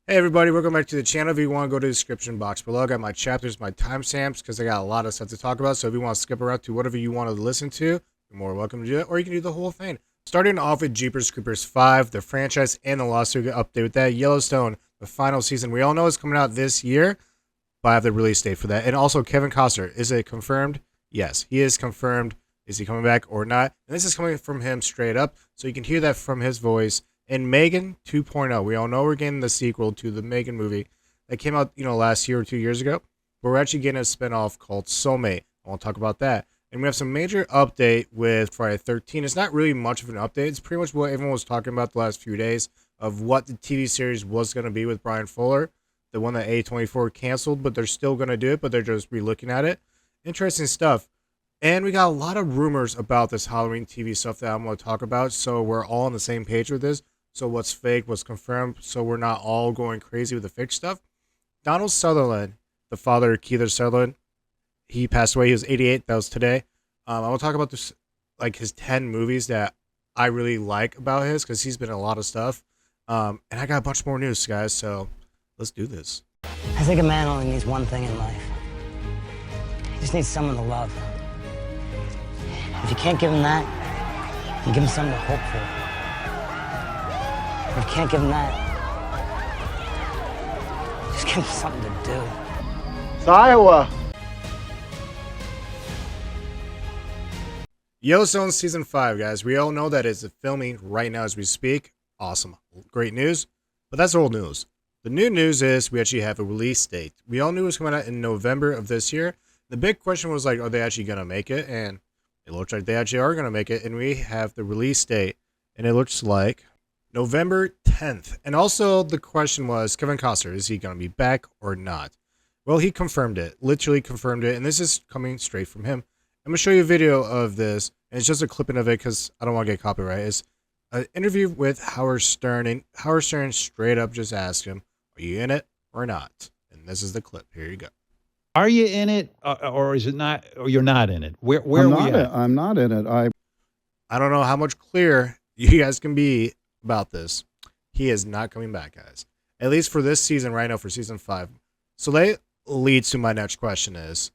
Hey everybody, welcome back to the channel. If you want to go to the description box below, I got my chapters, my timestamps, because I got a lot of stuff to talk about. So if you want to skip around to whatever you want to listen to, you're more welcome to do it, or you can do the whole thing. Starting off with Jeepers Creepers 5, the franchise and the lawsuit update with that. Yellowstone, the final season, we all know is coming out this year, but I have the release date for that. And also Kevin Costner, is it confirmed? Yes, he is confirmed. Is he coming back or not? And this is coming from him straight up, so you can hear that from his voice. And Megan 2.0, we all know we're getting the sequel to the Megan movie that came out, last year or 2 years ago. But we're actually getting a spinoff called Soulmate. I want to talk about that. And we have some major update with Friday 13. It's not really much of an update. It's pretty much what everyone was talking about the last few days of what the TV series was going to be with Brian Fuller, the one that A24 canceled, but they're still going to do it, but they're just re-looking at it. Interesting stuff. And we got a lot of rumors about this Halloween TV stuff that I'm going to talk about, so we're all on the same page with this. So what's fake, what's confirmed, so we're not all going crazy with the fake stuff. Donald Sutherland, the father of Keith Sutherland, he passed away. He was 88. That was today. I will talk about this, like his 10 movies that I really like about his, because he's been in a lot of stuff. And I got a bunch more news, guys, so let's do this. I think a man only needs one thing in life. He just needs someone to love. If you can't give him that, you give him something to hope for. If you can't give him that, just give him something to do. It's Iowa. Yellowstone Season 5, guys. We all know that it's filming right now as we speak. Awesome. Great news. But that's old news. The new news is we actually have a release date. We all knew it was coming out in November of this year. The big question was like, are they actually going to make it? And it looks like they actually are going to make it. And we have the release date. And it looks like November 10th. And also the question was, Kevin Costner, is he going to be back or not? Well, he confirmed it. Literally confirmed it. And this is coming straight from him. I'm going to show you a video of this. And it's just a clipping of it because I don't want to get copyright. It's an interview with Howard Stern. And Howard Stern straight up just asked him, are you in it or not? And this is the clip. Here you go. Are you in it, or is it not? Or you're not in it? Where are we at? I'm not in it. I don't know how much clearer you guys can be about this. He is not coming back, guys. At least for this season right now, for season 5. So that leads to my next question is,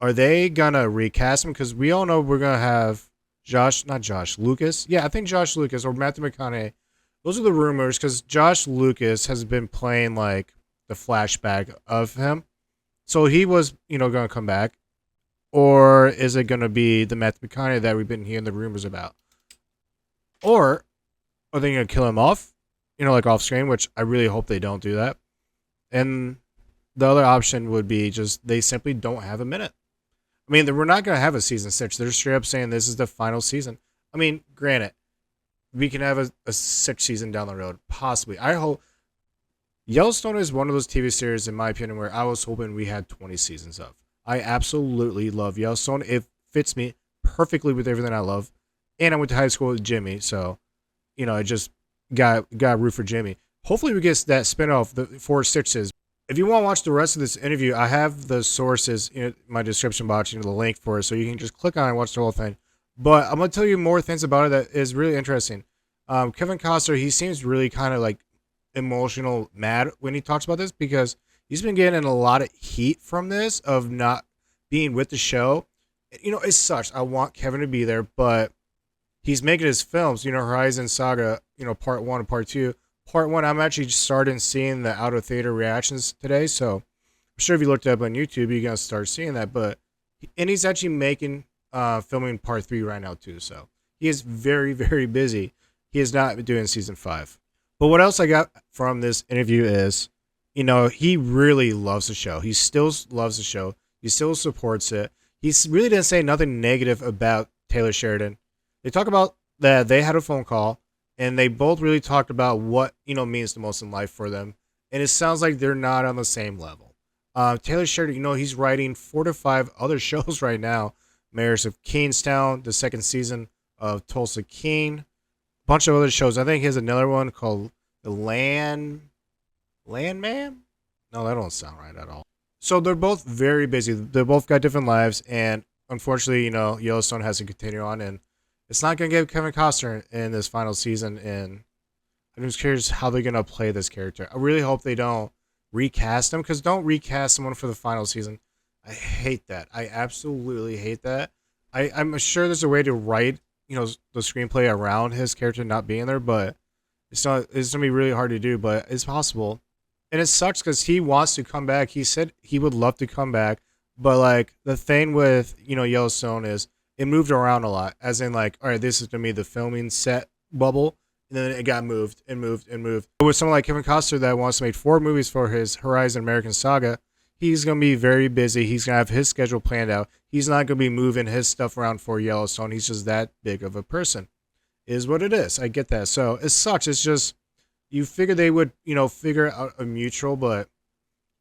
are they going to recast him? Because we all know we're going to have Lucas. Yeah, I think Josh Lucas or Matthew McConaughey. Those are the rumors because Josh Lucas has been playing like the flashback of him. So he was, going to come back. Or is it going to be the Matthew McConaughey that we've been hearing the rumors about? Or are they going to kill him off? Like off screen, which I really hope they don't do that. And the other option would be just they simply don't have a minute. I mean, we're not going to have a season 6. They're straight up saying this is the final season. I mean, granted, we can have a 6th season down the road. Possibly. I hope. Yellowstone is one of those TV series, in my opinion, where I was hoping we had 20 seasons of. I absolutely love Yellowstone. It fits me perfectly with everything I love. And I went to high school with Jimmy, so, I just got root for Jimmy. Hopefully we get that spinoff, the 4 Sixes. If you want to watch the rest of this interview, I have the sources in my description box, the link for it, so you can just click on it and watch the whole thing. But I'm going to tell you more things about it that is really interesting. Kevin Costner, he seems really kind of like emotional mad when he talks about this because he's been getting a lot of heat from this of not being with the show. It sucks. I want Kevin to be there, but he's making his films, Horizon Saga, part 1 and part 2. Part 1, I'm actually starting seeing the out of theater reactions today, so I'm sure if you looked it up on YouTube, you're going to start seeing that. And he's actually making, filming part 3 right now too, so he is very, very busy. He is not doing season 5. But what else I got from this interview is, he really loves the show. He still loves the show. He still supports it. He really didn't say nothing negative about Taylor Sheridan. They talk about that they had a phone call, and they both really talked about what, means the most in life for them. And it sounds like they're not on the same level. Taylor Sheridan, he's writing 4 to 5 other shows right now. Mayors of Kingstown, the 2nd season of Tulsa King. Bunch of other shows. I think he has another one called The Landman. No, that don't sound right at all. So they're both very busy. They both got different lives, and unfortunately, Yellowstone has to continue on, and it's not going to get Kevin Costner in this final season. And I'm just curious how they're gonna play this character. I really hope they don't recast him, because don't recast someone for the final season. I hate that. I absolutely hate that. I'm sure there's a way to write, the screenplay around his character not being there, but it's not. It's gonna be really hard to do, but it's possible. And it sucks because he wants to come back. He said he would love to come back, but like the thing with Yellowstone is it moved around a lot. As in, like, all right, this is gonna be the filming set bubble, and then it got moved and moved and moved. But with someone like Kevin Costner that wants to make 4 movies for his Horizon American Saga, he's gonna be very busy. He's gonna have his schedule planned out. He's not gonna be moving his stuff around for Yellowstone. He's just that big of a person. Is what it is. I get that. So it sucks. It's just you figure they would, figure out a mutual, but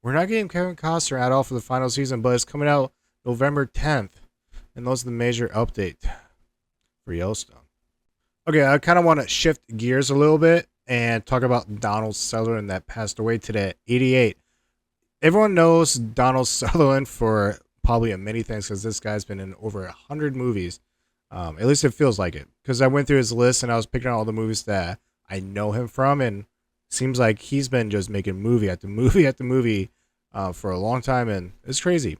we're not getting Kevin Costner at all for the final season, but it's coming out November 10th. And those are the major update for Yellowstone. Okay, I kind of want to shift gears a little bit and talk about Donald Sutherland that passed away today at 88. Everyone knows Donald Sutherland for probably many things because this guy's been in over 100 movies. At least it feels like it. Because I went through his list and I was picking out all the movies that I know him from, and it seems like he's been just making movie after movie after movie for a long time, and it's crazy.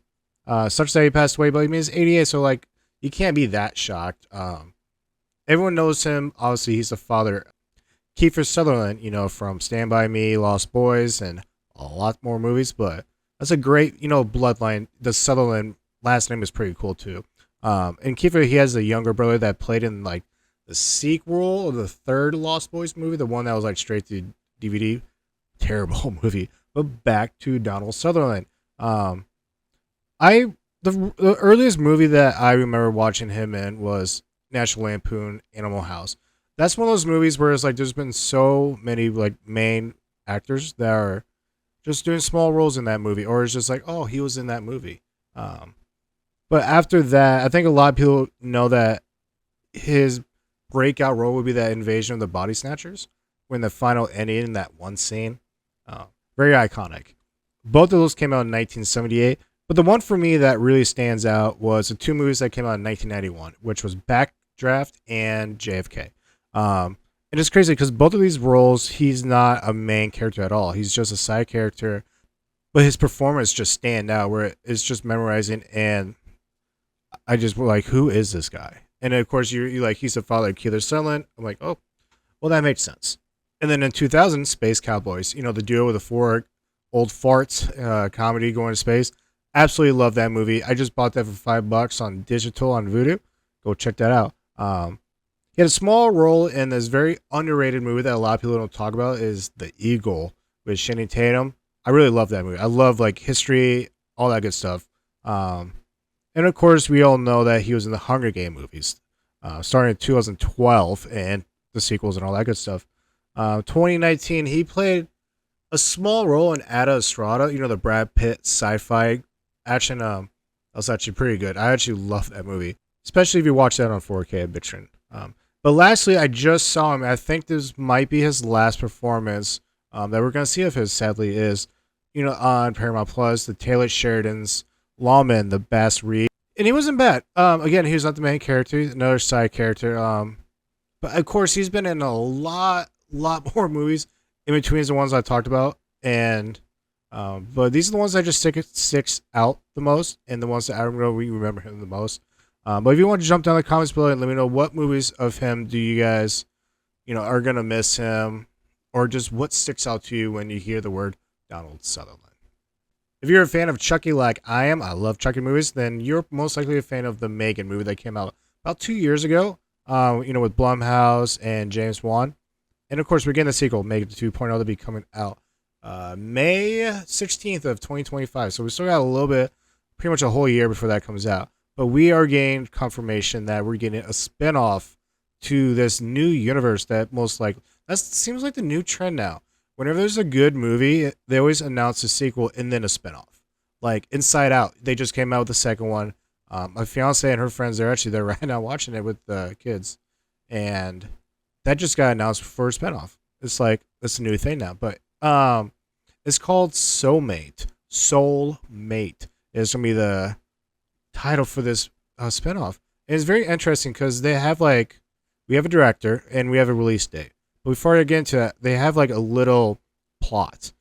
Such that he passed away, but I mean, he's 88, so like you can't be that shocked. Everyone knows him. Obviously, he's the father, Kiefer Sutherland, from Stand By Me, Lost Boys, and a lot more movies. But that's a great, bloodline. The Sutherland last name is pretty cool too. And Kiefer, he has a younger brother that played in like the sequel of the third Lost Boys movie, the one that was like straight to DVD. Terrible movie. But back to Donald Sutherland. The earliest movie that I remember watching him in was National Lampoon Animal House. That's one of those movies where it's like there's been so many like main actors that are just doing small roles in that movie, or it's just like, oh, he was in that movie. But after that, I think a lot of people know that his breakout role would be that invasion of the Body Snatchers when the final ending in that one scene. Very iconic. Both of those came out in 1978, but the one for me that really stands out was the 2 movies that came out in 1991, which was Backdraft and JFK. And it's crazy because both of these roles, he's not a main character at all. He's just a side character, but his performance just stand out where it's just memorizing, and I just like, who is this guy? And of course, you're like, he's the father of Kiefer Sutherland. I'm like, oh, well, that makes sense. And then in 2000, Space Cowboys, the duo with the 4 old farts, comedy going to space. Absolutely love that movie. I just bought that for $5 on digital on Vudu. Go check that out. He had a small role in this very underrated movie that a lot of people don't talk about, is The Eagle with Channing Tatum. I really love that movie. I love like history, all that good stuff. And of course, we all know that he was in the Hunger Game movies, starting in 2012, and the sequels and all that good stuff. 2019, he played a small role in Ada Estrada, the Brad Pitt sci-fi action. That was actually pretty good. I actually love that movie, especially if you watch that on 4K at Bitchin. But lastly, I just saw him. I think this might be his last performance that we're going to see of his, sadly, is, on Paramount Plus, the Taylor Sheridan's Lawman, the Bass Reed. And he wasn't bad. Again, he was not the main character. He's another side character. But of course, he's been in a lot more movies in between the ones I talked about. And but these are the ones that just sticks out the most, and the ones that I remember him the most. But if you want to jump down in the comments below and let me know what movies of him do you guys, are going to miss him, or just what sticks out to you when you hear the word Donald Sutherland. If you're a fan of Chucky like I am, I love Chucky movies, then you're most likely a fan of the Megan movie that came out about 2 years ago, with Blumhouse and James Wan. And of course, we're getting the sequel, Megan 2.0, that'll be coming out May 16th of 2025. So we still got a little bit, pretty much a whole year before that comes out. But we are getting confirmation that we're getting a spinoff to this new universe that most likely, that seems like the new trend now. Whenever there's a good movie, they always announce a sequel and then a spinoff. Like Inside Out, they just came out with the second one. My fiance and her friends, they're right now watching it with the kids. And that just got announced for a spinoff. It's like, it's a new thing now. But it's called Soulmate. Soulmate is going to be the title for this spinoff. And it's very interesting because they have we have a director and we have a release date. But before I get into that, they have like a little plot.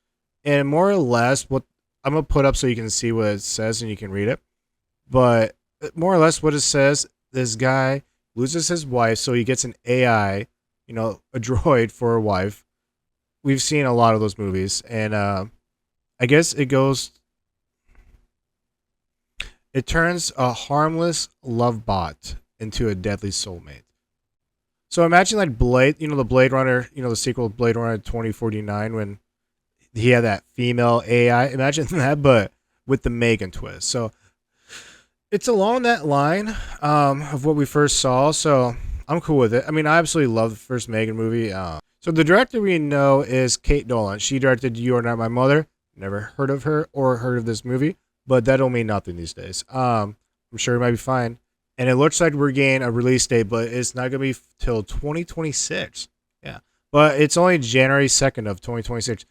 And more or less, what I'm going to put up so you can see what it says and you can read it. But more or less, what it says, this guy loses his wife, so he gets an AI, you know, a droid for a wife. We've seen a lot of those movies. And I guess it turns a harmless love bot into a deadly soulmate. So imagine like Blade, you know, the Blade Runner, you know, the sequel Blade Runner 2049 when he had that female AI. Imagine that, but with the Megan twist. So it's along that line of what we first saw. So I'm cool with it. I mean, I absolutely love the first Megan movie. So the director we know is Kate Nolan. She directed You Are Not My Mother. Never heard of her or heard of this movie, but that don't mean nothing these days. I'm sure it might be fine. And it looks like we're getting a release date, but it's not going to be till 2026. Yeah. But it's only January 2nd of 2026.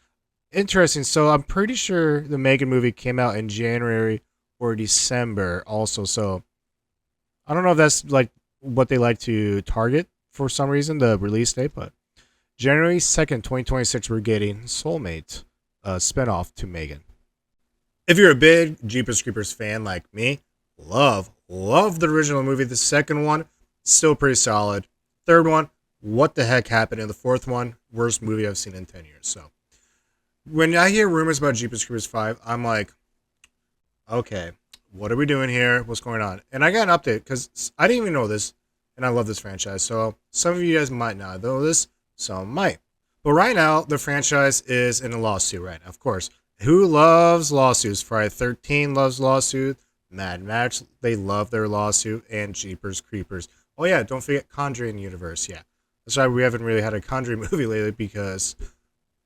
Interesting. So I'm pretty sure the Megan movie came out in January or December also. So I don't know if that's like what they like to target for some reason, the release date, but January 2nd, 2026, we're getting Soulmate, a spinoff to Megan. If you're a big Jeepers Creepers fan like me, love the original movie. The second one, still pretty solid. Third one, what the heck happened? And the fourth one, worst movie I've seen in 10 years. So when I hear rumors about Jeepers Creepers 5, I'm like, okay, what are we doing here? What's going on? And I got an update because I didn't even know this, and I love this franchise. So some of you guys might not know this, some might. But right now, the franchise is in a lawsuit right now, of course. Who loves lawsuits? Friday 13 loves lawsuit. Mad Max, they love their lawsuit. And Jeepers Creepers. Oh yeah, don't forget Conjuring Universe. Yeah, that's why we haven't really had a Conjuring movie lately, because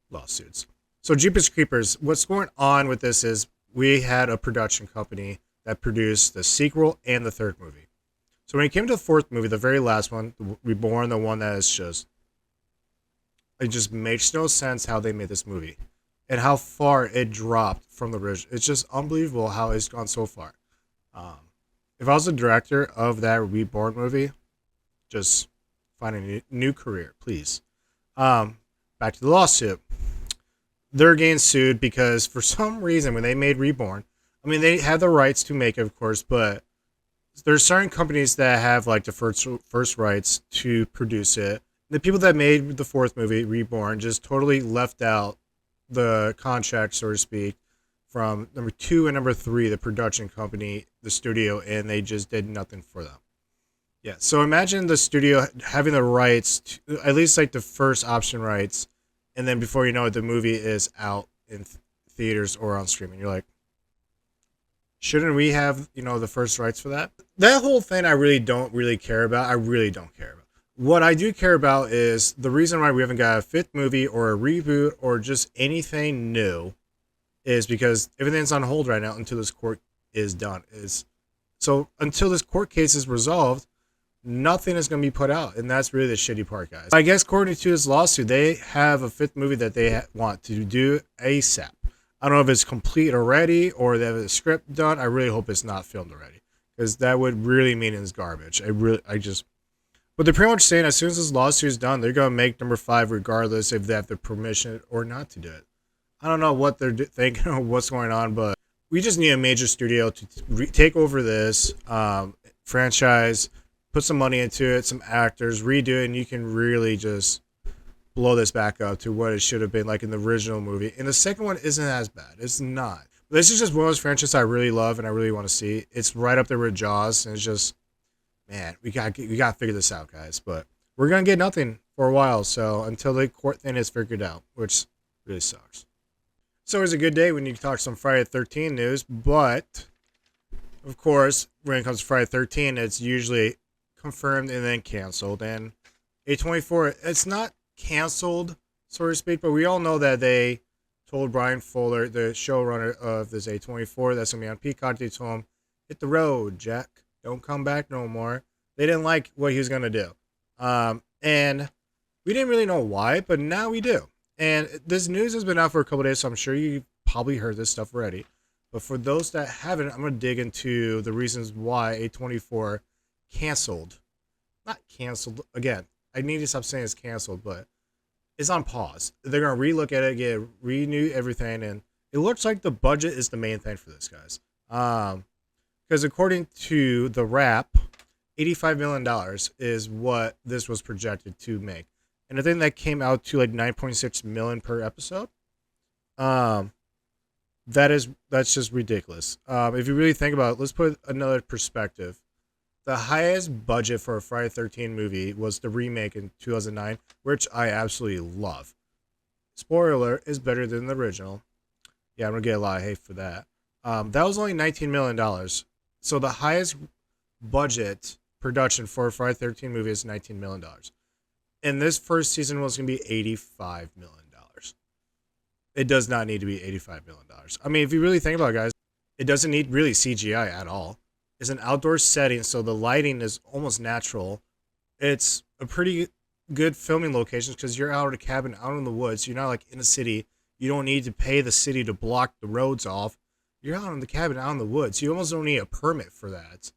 lawsuits. So Jeepers Creepers, what's going on with this is we had a production company that produced the sequel and the third movie. So when it came to the fourth movie, the very last one, Reborn, the one that is just, it just makes no sense how they made this movie and how far it dropped from the original. It's just unbelievable how it's gone so far. If I was the director of that Reborn movie, just find a new career, please. Back to the lawsuit. They're getting sued because for some reason when they made Reborn, I mean, they have the rights to make it, of course, but there's certain companies that have like the first rights to produce it. The people that made the fourth movie, Reborn, just totally left out the contract, so to speak, from number 2 and number 3, the production company, the studio, and they just did nothing for them. Yeah, so imagine the studio having the rights, to, at least like the first option rights, and then before you know it, the movie is out in theaters or on streaming. You're like, shouldn't we have, you know, the first rights for that? That whole thing I really don't care about. I really don't care about. What I do care about is the reason why we haven't got a fifth movie or a reboot or just anything new is because everything's on hold right now until this court is done. So until this court case is resolved, nothing is going to be put out, and that's really the shitty part, guys. I guess according to this lawsuit, they have a fifth movie that they want to do ASAP. I don't know if it's complete already or they have a script done. I really hope it's not filmed already, because that would really mean it's garbage. But they're pretty much saying as soon as this lawsuit is done, they're going to make number 5 regardless if they have the permission or not to do it. I don't know what they're thinking or what's going on, but we just need a major studio to take over this franchise, put some money into it, some actors, redo it, and you can really just blow this back up to what it should have been like in the original movie. And the second one isn't as bad. It's not. This is just one of those franchises I really love and I really want to see. It's right up there with Jaws, and it's just, man, we got to figure this out, guys. But we're going to get nothing for a while, so until the court thing is figured out, which really sucks. It's always a good day when you talk some Friday the 13th news, but of course, when it comes to Friday the 13th, it's usually confirmed and then canceled. And A24, it's not canceled, so to speak, but we all know that they told Brian Fuller, the showrunner of this A24, that's going to be on Peacock, they told him, hit the road, Jack. Don't come back no more. They didn't like what he was going to do. And we didn't really know why, but now we do. And this news has been out for a couple of days, so I'm sure you probably heard this stuff already. But for those that haven't, I'm going to dig into the reasons why A24 canceled. Not canceled. Again, I need to stop saying it's canceled, but is on pause. They're gonna relook at it, renew everything, and it looks like the budget is the main thing for this, guys. Because according to the Wrap, $85 million is what this was projected to make, and I think that came out to like 9.6 million per episode. That's just ridiculous. If you really think about it, let's put another perspective. The highest budget for a Friday 13 movie was the remake in 2009, which I absolutely love. Spoiler alert, is better than the original. Yeah, I'm gonna get a lot of hate for that. That was only $19 million. So the highest budget production for a Friday 13 movie is $19 million. And this first season was gonna be $85 million. It does not need to be $85 million. I mean, if you really think about it, guys, it doesn't need really CGI at all. It's an outdoor setting, so the lighting is almost natural. It's a pretty good filming location because you're out at a cabin out in the woods. You're not like in a city. You don't need to pay the city to block the roads off. You're out in the cabin out in the woods. You almost don't need a permit for that.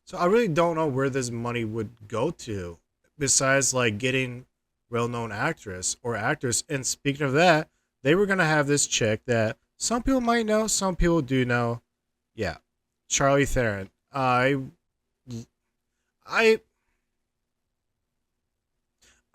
So I really don't know where this money would go to besides like getting well-known actress or actors. And speaking of that, they were going to have this chick that some people might know, some people do know. Yeah, Charlie Theron. I'm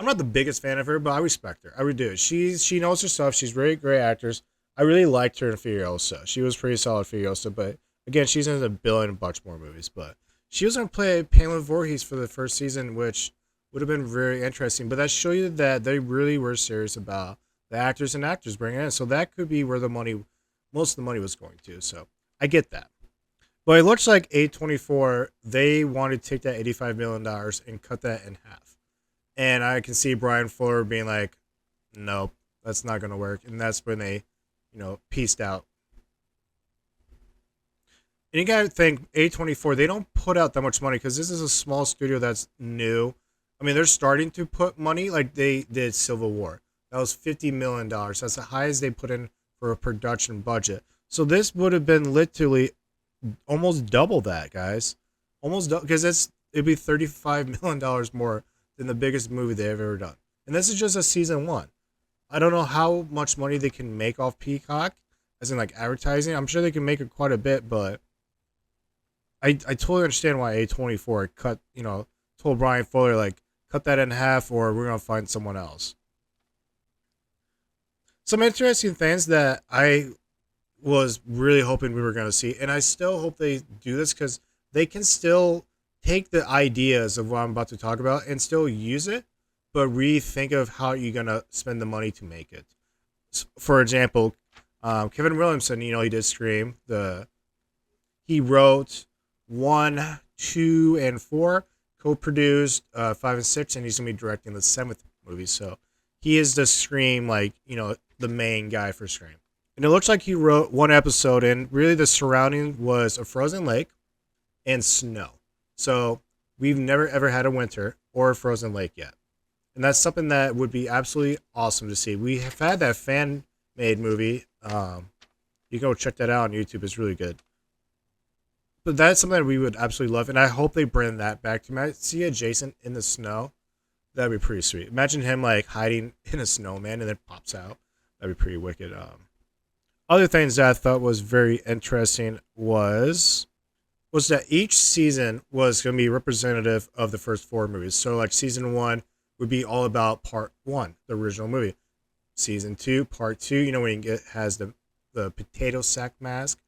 not the biggest fan of her, but I respect her. I really do. She knows her stuff. She's a very great actress. I really liked her in Furiosa. She was pretty solid in Furiosa, but again, she's in a billion and bunch more movies. But she was going to play Pamela Voorhees for the first season, which would have been very interesting. But that shows you that they really were serious about the actors and actors bringing in. So that could be where most of the money was going to. So I get that. But it looks like A24, they wanted to take that $85 million and cut that in half. And I can see Brian Fuller being like, nope, that's not going to work. And that's when they, pieced out. And you got to think, A24, they don't put out that much money because this is a small studio that's new. I mean, they're starting to put money like they did Civil War. That was $50 million. That's the highest they put in for a production budget. So this would have been literally almost double that, guys. Almost double, because it'd be $35 million more than the biggest movie they've ever done. And this is just a season one. I don't know how much money they can make off Peacock, as in like advertising. I'm sure they can make it quite a bit, but I totally understand why A24 told Brian Fuller, like, cut that in half or we're going to find someone else. Some interesting things that I was really hoping we were going to see, and I still hope they do this because they can still take the ideas of what I'm about to talk about and still use it, but rethink of how you're going to spend the money to make it. For example, Kevin Williamson, he did Scream. He wrote 1, 2, and 4, co-produced 5 and 6, and he's going to be directing the 7th movie. So he is the Scream, the main guy for Scream. And it looks like he wrote one episode, and really the surrounding was a frozen lake and snow. So we've never ever had a winter or a frozen lake yet. And that's something that would be absolutely awesome to see. We have had that fan-made movie. You can go check that out on YouTube. It's really good. But that's something that we would absolutely love, and I hope they bring that back. To see a Jason in the snow, that'd be pretty sweet. Imagine him hiding in a snowman and then pops out. That'd be pretty wicked. Other things that I thought was very interesting was that each season was going to be representative of the first 4 movies. So season 1 would be all about part 1, the original movie. Season 2, part 2, when he has the potato sack mask.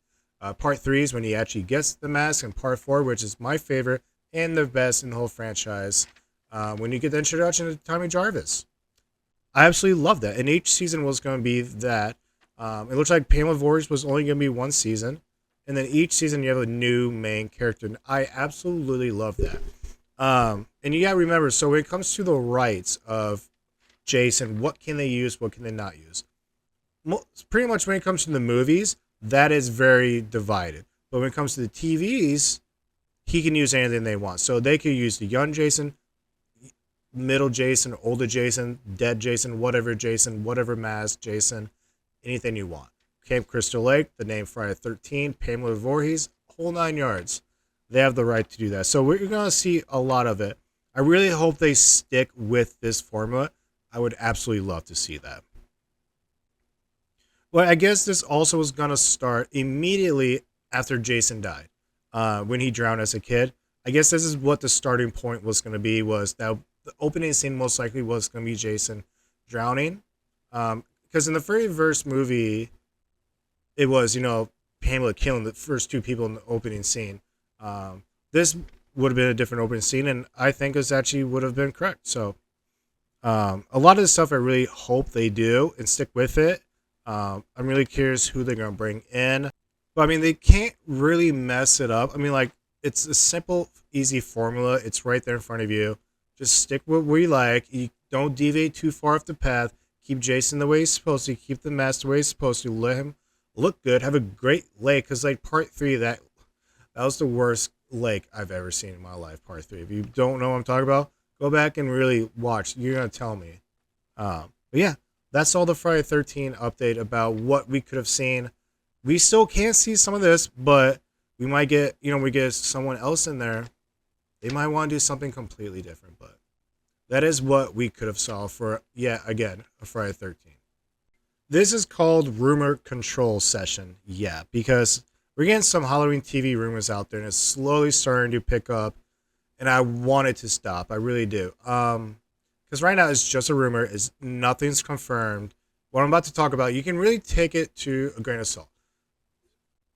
Part 3 is when he actually gets the mask, and part 4, which is my favorite and the best in the whole franchise, when you get the introduction to Tommy Jarvis. I absolutely love that, and each season was going to be that. It looks like Pamela Voorhees was only going to be 1 season, and then each season you have a new main character, and I absolutely love that. And you got to remember, so when it comes to the rights of Jason, what can they use, what can they not use? Pretty much when it comes to the movies, that is very divided. But when it comes to the TVs, he can use anything they want. So they could use the young Jason, middle Jason, older Jason, dead Jason, whatever mask Jason, anything you want. Camp Crystal Lake, the name Friday 13, Pamela Voorhees, whole 9 yards. They have the right to do that. So we're going to see a lot of it. I really hope they stick with this formula. I would absolutely love to see that. Well, I guess this also was going to start immediately after Jason died, when he drowned as a kid. I guess this is what the starting point was going to be, was that the opening scene most likely was going to be Jason drowning. Because in the very first movie, it was, Pamela killing the first two people in the opening scene. This would have been a different opening scene, and I think this actually would have been correct. So a lot of the stuff I really hope they do and stick with it. I'm really curious who they're going to bring in. But I mean, they can't really mess it up. I mean, like, it's a simple, easy formula. It's right there in front of you. Just stick with what you like. You don't deviate too far off the path. Keep Jason the way he's supposed to. Keep the mask the way he's supposed to. Let him look good. Have a great lake. Because, like, part 3, that was the worst lake I've ever seen in my life, part 3. If you don't know what I'm talking about, go back and really watch. You're going to tell me. But yeah, that's all the Friday 13 update about what we could have seen. We still can't see some of this, but we might get, we get someone else in there. They might want to do something completely different, but that is what we could have saw for, yet again, a Friday 13. This is called Rumor Control Session, yeah, because we're getting some Halloween TV rumors out there, and it's slowly starting to pick up, and I want it to stop. I really do. Because right now it's just a rumor. Nothing's confirmed. What I'm about to talk about, you can really take it to a grain of salt.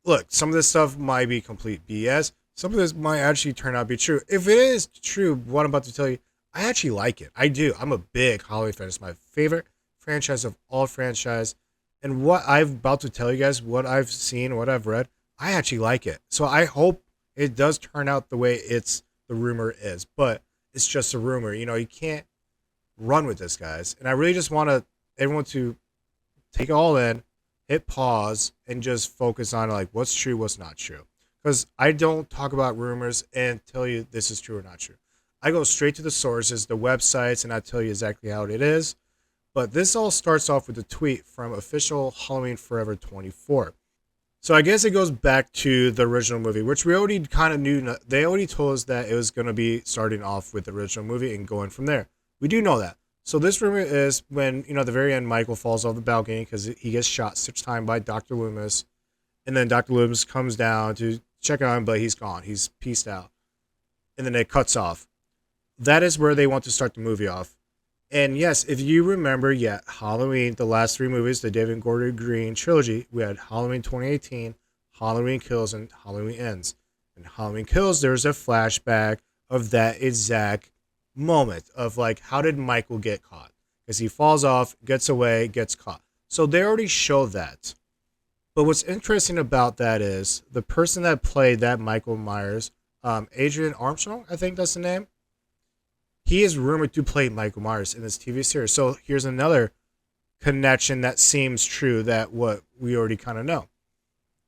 Look, some of this stuff might be complete BS. Some of this might actually turn out to be true. If it is true, what I'm about to tell you, I actually like it. I do. I'm a big Halloween fan. It's my favorite franchise of all franchise. And what I'm about to tell you guys, what I've seen, what I've read, I actually like it. So I hope it does turn out the way the rumor is. But it's just a rumor. You can't run with this, guys. And I really just want everyone to take it all in, hit pause, and just focus on like what's true, what's not true. Because I don't talk about rumors and tell you this is true or not true. I go straight to the sources, the websites, and I tell you exactly how it is. But this all starts off with a tweet from official Halloween Forever 24. So I guess it goes back to the original movie, which we already kind of knew. They already told us that it was going to be starting off with the original movie and going from there. We do know that. So this rumor is when, at the very end, Michael falls off the balcony because he gets shot 6 times by Dr. Loomis. And then Dr. Loomis comes down to check on him, but he's gone. He's peaced out. And then it cuts off. That is where they want to start the movie off. And yes, if you remember, Halloween, the last 3 movies, the David Gordon Green trilogy, we had Halloween 2018, Halloween Kills, and Halloween Ends. In Halloween Kills, there's a flashback of that exact moment of like, how did Michael get caught? Because he falls off, gets away, gets caught. So they already show that. But what's interesting about that is the person that played that Michael Myers, Adrian Armstrong, I think that's the name. He is rumored to play Michael Myers in this TV series. So here's another connection that seems true, that what we already kind of know.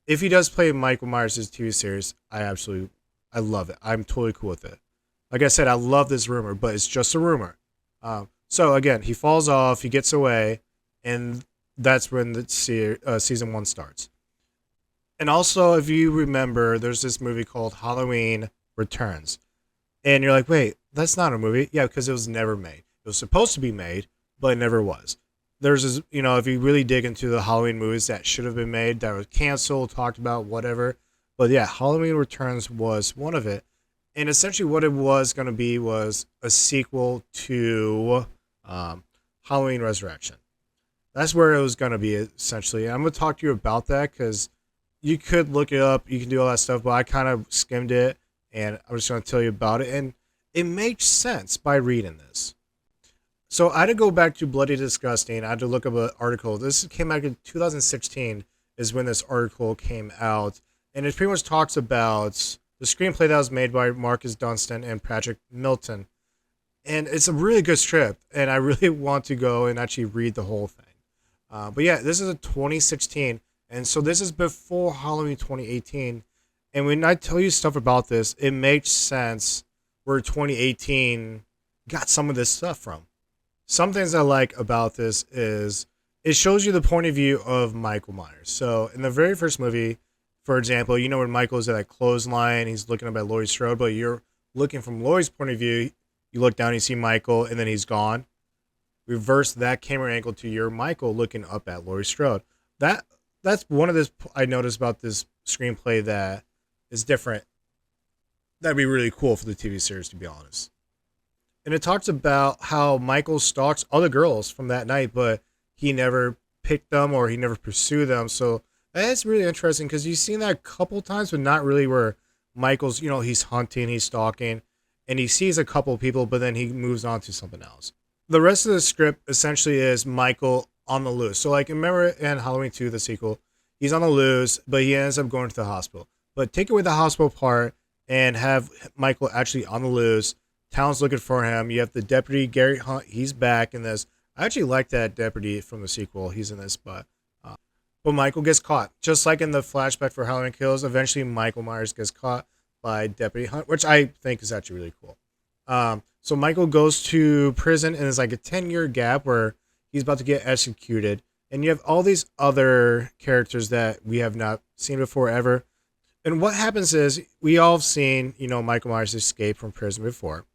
If he does play Michael Myers in this TV series, I love it. I'm totally cool with it. Like I said, I love this rumor, but it's just a rumor. So again, he falls off, he gets away, and that's when the season 1 starts. And also, if you remember, there's this movie called Halloween Returns. And you're like, wait, that's not a movie. Yeah, because it was never made. It was supposed to be made, but it never was. There's this, if you really dig into the Halloween movies that should have been made, that were canceled, talked about, whatever. But yeah, Halloween Returns was one of it. And essentially what it was going to be was a sequel to Halloween Resurrection. That's where it was going to be, essentially. And I'm going to talk to you about that because you could look it up. You can do all that stuff. But I kind of skimmed it. And I'm just going to tell you about it. And it makes sense by reading this. So I had to go back to Bloody Disgusting. I had to look up an article. This came out in 2016 is when this article came out. And it pretty much talks about the screenplay that was made by Marcus Dunstan and Patrick Milton. And it's a really good script. And I really want to go and actually read the whole thing. But yeah, this is a 2016. And so this is before Halloween 2018. And when I tell you stuff about this, it makes sense where 2018 got some of this stuff from. Some things I like about this is it shows you the point of view of Michael Myers. So in the very first movie, for example, when Michael's at that clothesline, he's looking up at Laurie Strode, but you're looking from Laurie's point of view. you look down, you see Michael, and then he's gone. Reverse that camera angle to your Michael looking up at Laurie Strode. That's one of this I noticed about this screenplay that is different. That'd be really cool for the TV series, to be honest. And it talks about how Michael stalks other girls from that night, but he never picked them or he never pursued them. So that's really interesting because you've seen that a couple times, but not really where Michael's, he's hunting, he's stalking, and he sees a couple people, but then he moves on to something else. The rest of the script essentially is Michael on the loose. So, like, remember in Halloween 2, the sequel, he's on the loose, but he ends up going to the hospital. But take away the hospital part and have Michael actually on the loose. Town's looking for him. You have the deputy, Gary Hunt. He's back in this. I actually like that deputy from the sequel. He's in this, but Michael gets caught. Just like in the flashback for Halloween Kills, eventually Michael Myers gets caught by Deputy Hunt, which I think is actually really cool. So Michael goes to prison, and there's like a 10-year gap where he's about to get executed. And you have all these other characters that we have not seen before ever. And what happens is, we all have seen, Michael Myers escape from prison before.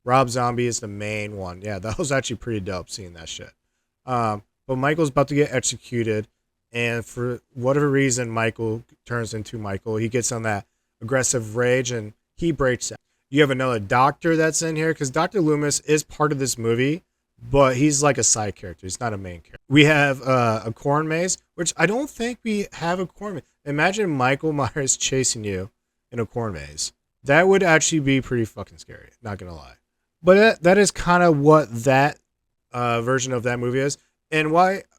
Rob Zombie is the main one. Yeah, that was actually pretty dope seeing that shit. But Michael's about to get executed. And for whatever reason, Michael turns into Michael. He gets on that aggressive rage and he breaks out. You have another doctor that's in here because Dr. Loomis is part of this movie, but he's like a side character. He's not a main character. We have a corn maze, which I don't think we have a corn maze. Imagine Michael Myers chasing you in a corn maze. That would actually be pretty fucking scary, not going to lie. But that is kind of what that version of that movie is. And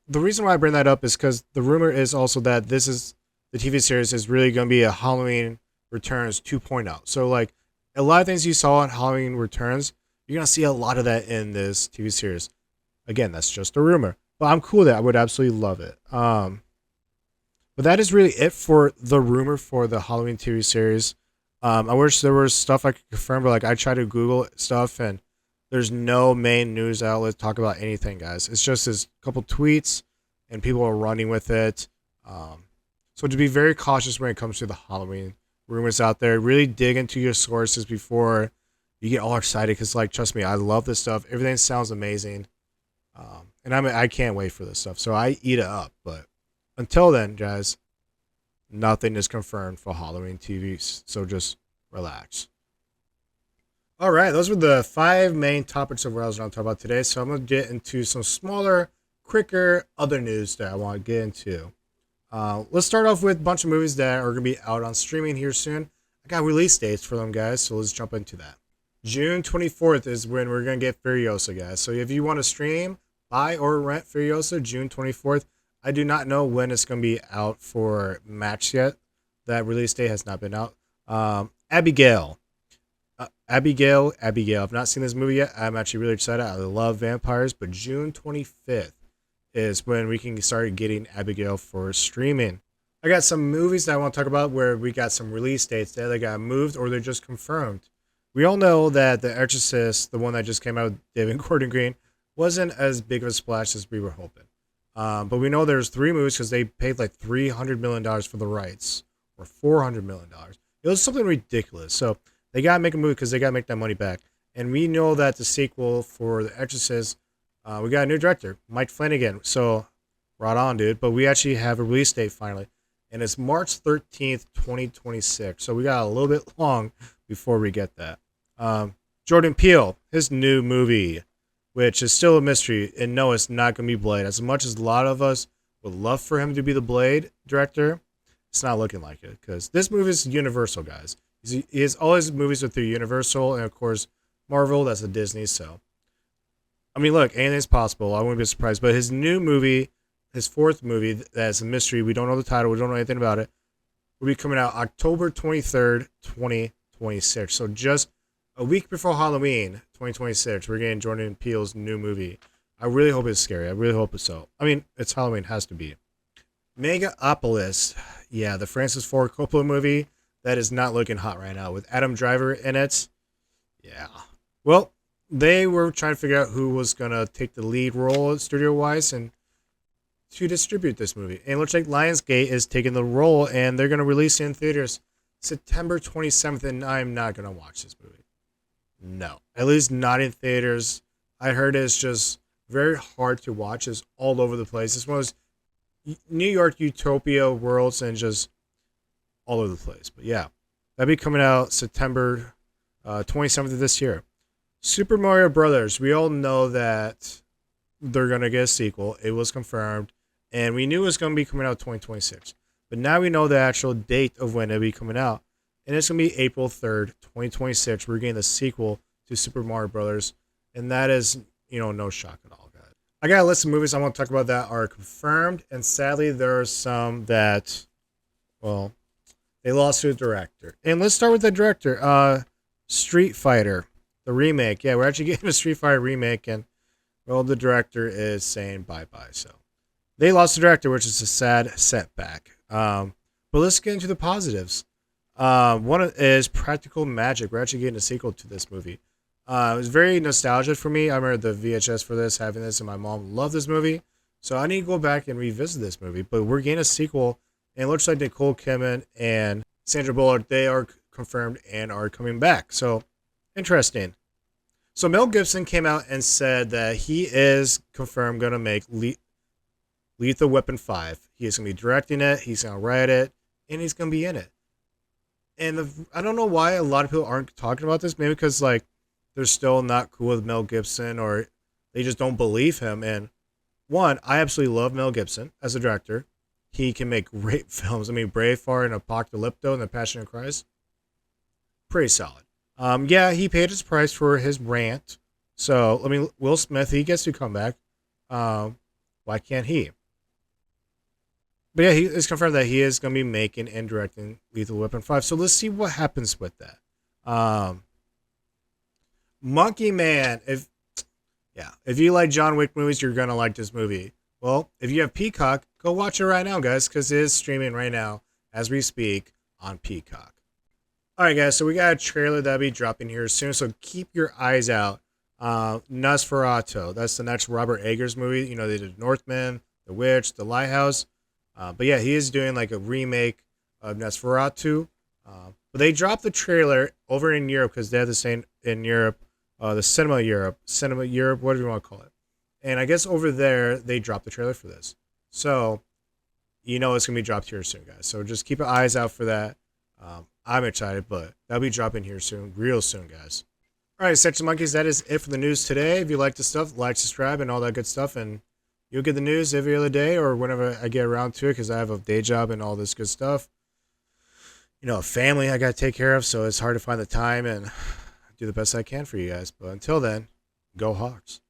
the reason why I bring that up is because the rumor is also that the TV series is really going to be a Halloween Returns 2.0. So, like, a lot of things you saw in Halloween Returns, you're going to see a lot of that in this TV series. Again, that's just a rumor. But I'm cool with that. I would absolutely love it. But that is really it for the rumor for the Halloween TV series. I wish there was stuff I could confirm, but like I tried to Google stuff and there's no main news outlet talk about anything, guys. It's just this couple tweets and people are running with it. So to be very cautious when it comes to the Halloween rumors out there, really dig into your sources before you get all excited. Because, like, trust me, I love this stuff. Everything sounds amazing. And I can't wait for this stuff. So I eat it up. But until then, guys, nothing is confirmed for Halloween TV. So just relax. All right, those were the 5 main topics of what I was going to talk about today. So I'm going to get into some smaller, quicker other news that I want to get into. Let's start off with a bunch of movies that are going to be out on streaming here soon. I got release dates for them, guys, so let's jump into that. June 24th is when we're going to get Furiosa, guys. So if you want to stream, buy, or rent Furiosa, June 24th. I do not know when it's going to be out for Max yet. That release date has not been out. Abagail. Abagail. I've not seen this movie yet. I'm actually really excited. I love vampires, but June 25th is when we can start getting Abagail for streaming. I got some movies that I want to talk about where we got some release dates that they got moved or they're just confirmed. We all know that The Exorcist, the one that just came out with David Gordon Green, wasn't as big of a splash as we were hoping. But we know there's 3 movies because they paid like $300 million for the rights, or $400 million. It was something ridiculous. So they got to make a movie because they got to make that money back. And we know that the sequel for The Exorcist, we got a new director, Mike Flanagan. So, right on, dude. But we actually have a release date finally. And it's March 13th, 2026. So we got a little bit long before we get that. Jordan Peele, his new movie, which is still a mystery. And no, it's not going to be Blade. As much as a lot of us would love for him to be the Blade director, it's not looking like it. Because this movie is Universal, guys. He has all his movies are through Universal. And, of course, Marvel, that's a Disney. So, I mean, look, anything's possible. I wouldn't be surprised. But his new movie, his 4th movie, that's a mystery. We don't know the title. We don't know anything about it. Will be coming out October 23rd, 2026. So just a week before Halloween, 2026, we're getting Jordan Peele's new movie. I really hope it's scary. I really hope it's so. I mean, it's Halloween. It has to be. Megalopolis. Yeah, the Francis Ford Coppola movie. That is not looking hot right now with Adam Driver in it. Yeah. Well, they were trying to figure out who was going to take the lead role studio-wise and to distribute this movie. And it looks like Lionsgate is taking the role, and they're going to release it in theaters September 27th, and I'm not going to watch this movie. No, at least not in theaters. I heard it's just very hard to watch. It's all over the place. It's one of those New York utopia worlds and just all over the place. But yeah, that'll be coming out September 27th of this year. Super Mario Brothers. We all know that they're going to get a sequel. It was confirmed. And we knew it was going to be coming out 2026. But now we know the actual date of when it'll be coming out. And it's going to be April 3rd, 2026. We're getting the sequel to Super Mario Brothers. And that is, no shock at all, guys. I got a list of movies I want to talk about that are confirmed. And sadly, there are some that, well, they lost to the director. And let's start with the director. Street Fighter, the remake. Yeah, we're actually getting a Street Fighter remake. And, well, the director is saying bye-bye. So they lost the director, which is a sad setback. But let's get into the positives. One is Practical Magic. We're actually getting a sequel to this movie. It was very nostalgic for me. I remember the VHS for this, having this, and my mom loved this movie. So I need to go back and revisit this movie. But we're getting a sequel, and it looks like Nicole Kidman and Sandra Bullock, they are confirmed and are coming back. So, interesting. So Mel Gibson came out and said that he is confirmed going to make Lethal Weapon 5. He is going to be directing it, he's going to write it, and he's going to be in it. And I don't know why a lot of people aren't talking about this. Maybe because, they're still not cool with Mel Gibson, or they just don't believe him. And one, I absolutely love Mel Gibson as a director. He can make great films. I mean, Braveheart and Apocalypto and The Passion of Christ, pretty solid. Yeah, he paid his price for his rant. So, I mean, Will Smith, he gets to come back. Why can't he? But yeah, it's confirmed that he is going to be making and directing Lethal Weapon 5. So let's see what happens with that. Monkey Man. If you like John Wick movies, you're going to like this movie. Well, if you have Peacock, go watch it right now, guys, because it is streaming right now as we speak on Peacock. All right, guys, so we got a trailer that'll be dropping here soon, so keep your eyes out. Nosferatu. That's the next Robert Eggers movie. They did Northman, The Witch, The Lighthouse. But yeah, he is doing a remake of Nosferatu. But they dropped the trailer over in Europe because they have the same in Europe, the Cinema Europe, whatever you want to call it. And I guess over there, they dropped the trailer for this. So, it's going to be dropped here soon, guys. So just keep your eyes out for that. I'm excited, but that'll be dropping here soon, real soon, guys. All right, Section Monkeys, that is it for the news today. If you like the stuff, like, subscribe, and all that good stuff. And you'll get the news every other day or whenever I get around to it, because I have a day job and all this good stuff. A family I got to take care of, so it's hard to find the time and do the best I can for you guys. But until then, go Hawks.